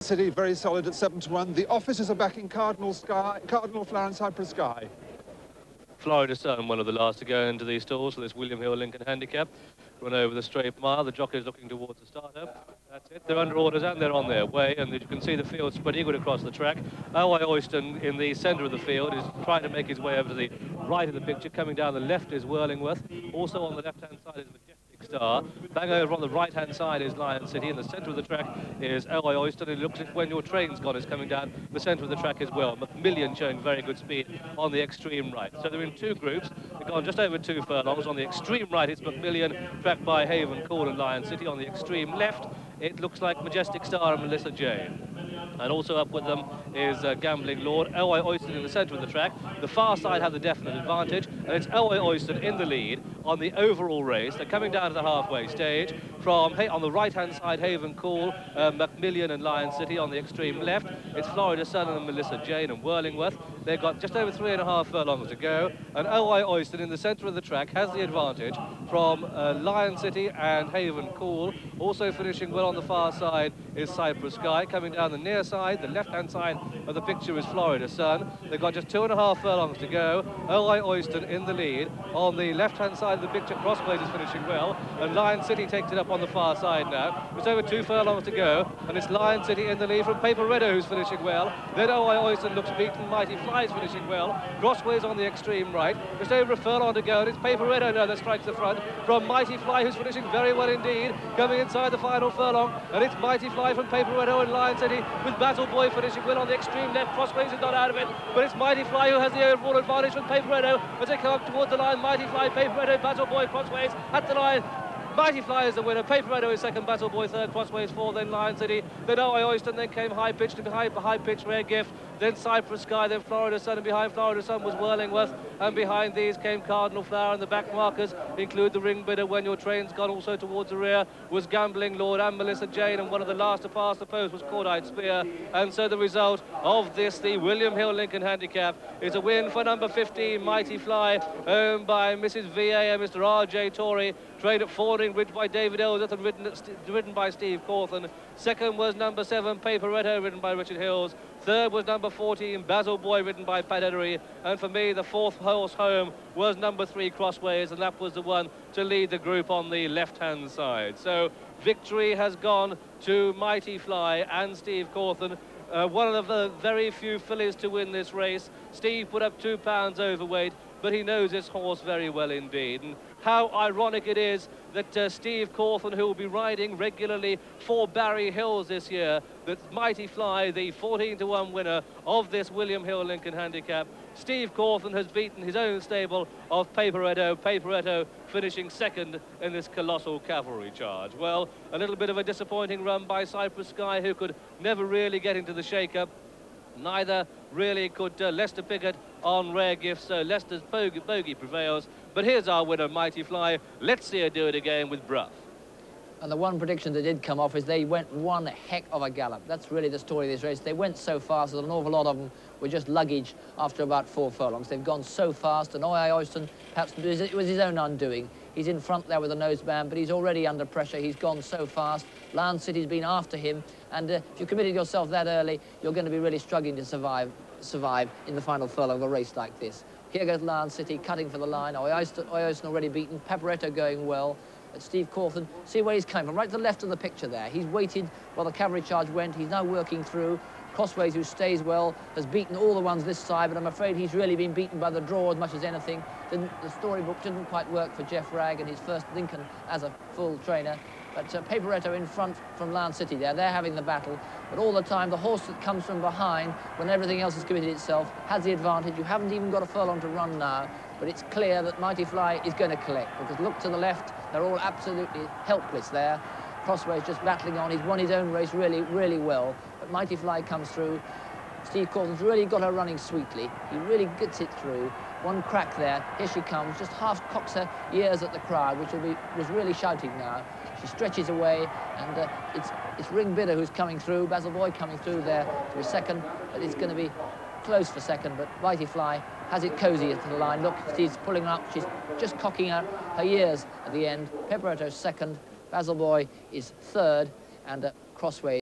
City very solid at 7-1. The officers are backing Cardinal Flower and Cypress Sky. Florida Sun, one of the last to go into these stalls for this William Hill Lincoln Handicap. Run over the straight mile. The jockey is looking towards the starter. That's it. They're under orders and they're on their way. And as you can see, the field spread eagle across the track. Alway Oyston in the centre of the field is trying to make his way over to the right of the picture. Coming down the left is Whirlingworth. Also on the left-hand side is Majestic Star. Bang over on the right-hand side is Lion City. In the centre of the track is Alway Oyston. It looks as if When Your Train's Gone is coming down the centre of the track as well. Macmillan showing very good speed on the extreme right. So they're in two groups. They've gone just over 2 furlongs. On the extreme right, it's Macmillan, tracked by Haven Cool and Lion City. On the extreme left, it looks like Majestic Star and Melissa Jane. And also up with them is Gambling Lord. Elway Oyston in the centre of the track. The far side have the definite advantage, and it's Elway Oyston in the lead on the overall race. They're coming down to the halfway stage. From on the right-hand side, Haven Cool, Macmillan and Lion City. On the extreme left, it's Florida Sun and Melissa Jane and Whirlingworth. They've got just over 3.5 furlongs to go, and Elway Oyston in the centre of the track has the advantage from Lion City and Haven Cool. Also finishing well on the far side is Cypress Sky. Coming down the near side, the left-hand side of the picture is Florida Sun. They've got just 2.5 furlongs to go. Elway Oyston in the lead. On the left-hand side of the picture, Crossways is finishing well, and Lion City takes it up on the far side now. It's over 2 furlongs to go, and it's Lion City in the lead from Paperetto, who's finishing well. Then Elway Oyston looks beaten. Mighty Fly is finishing well. Crossways on the extreme right. Just over a furlong to go, and it's Paperetto now that strikes the front from Mighty Fly, who's finishing very well indeed, coming inside the final furlong, and it's Mighty Fly from Paperetto and Lion City, with Basil Boy finishing well on the extreme left. Crossways is not out of it, but it's Mighty Fly who has the overall advantage from Paperetto as they come up towards the line. Mighty Fly, Paperetto, Basil Boy, Crossways at the line. Mighty Fly is the winner. Paperetto is second, Basil Boy third, Crossways fourth, then Lion City, then Elway Oyston, then came High Pitch, and behind High Pitch Rare Gift, then Cypress Sky, then Florida Sun, and behind Florida Sun was Whirlingworth, and behind these came Cardinal Flower, and the back markers include the Ring Bidder, When Your Train's Gone. Also towards the rear was Gambling Lord and Melissa Jane, and one of the last to pass the post was Cordite Spear. And so the result of this, the William Hill Lincoln Handicap, is a win for number 15, Mighty Fly, owned by Mrs. VA and Mr. R.J. Torrey, trained at Fording Ridge by David Ellsworth and ridden by Steve Cauthen. Second was number 7, Paperetto, ridden by Richard Hills. Third was number 14, Basil Boy, ridden by Pat Edery. And for me, the fourth horse home was number 3, Crossways, and that was the one to lead the group on the left-hand side. So victory has gone to Mighty Fly and Steve Cauthen. One of the very few fillies to win this race. Steve put up 2 pounds overweight, but he knows this horse very well indeed. And how ironic it is that Steve Cauthen, who will be riding regularly for Barry Hills this year, that Mighty Fly, the 14-1 winner of this William Hill Lincoln Handicap, Steve Cauthen has beaten his own stable of Paperetto. Paperetto finishing second in this colossal cavalry charge. Well, a little bit of a disappointing run by Cypress Sky, who could never really get into the shake-up. Neither really could Lester Piggott on Rare Gifts, so Lester's bogey prevails. But here's our winner, Mighty Fly. Let's see her do it again with Bruff. And the one prediction that did come off is they went one heck of a gallop. That's really the story of this race. They went so fast that an awful lot of them were just luggage after about 4 furlongs. They've gone so fast, and Elway Oyston, perhaps it was his own undoing. He's in front there with a noseband, but he's already under pressure. He's gone so fast. Lion City's been after him, and if you committed yourself that early, you're going to be really struggling to survive in the final furlong of a race like this. Here goes Lion City cutting for the line. Oyston already beaten. Paperetto going well. But Steve Cauthen, see where he's coming from, right to the left of the picture there. He's waited while the cavalry charge went. He's now working through. Crossways, who stays well, has beaten all the ones this side, but I'm afraid he's really been beaten by the draw as much as anything. The storybook didn't quite work for Jeff Ragg and his first Lincoln as a full trainer. But Paperetto in front from Lion City there. They're having the battle. But all the time, the horse that comes from behind, when everything else has committed itself, has the advantage. You haven't even got a furlong to run now. But it's clear that Mighty Fly is going to collect, because look to the left, they're all absolutely helpless there. Crossways just battling on. He's won his own race really, really well. But Mighty Fly comes through. Steve Cauthen's really got her running sweetly. He really gets it through. One crack there. Here she comes. Just half cocks her ears at the crowd, which was really shouting now. She stretches away, and it's Ring Bidder who's coming through. Basil Boy coming through there to a second, but it's going to be close for second. But Mighty Fly has it cosy to the line. Look, she's pulling up. She's just cocking out her ears at the end. Paperetto's second. Basil Boy is third, and Crossways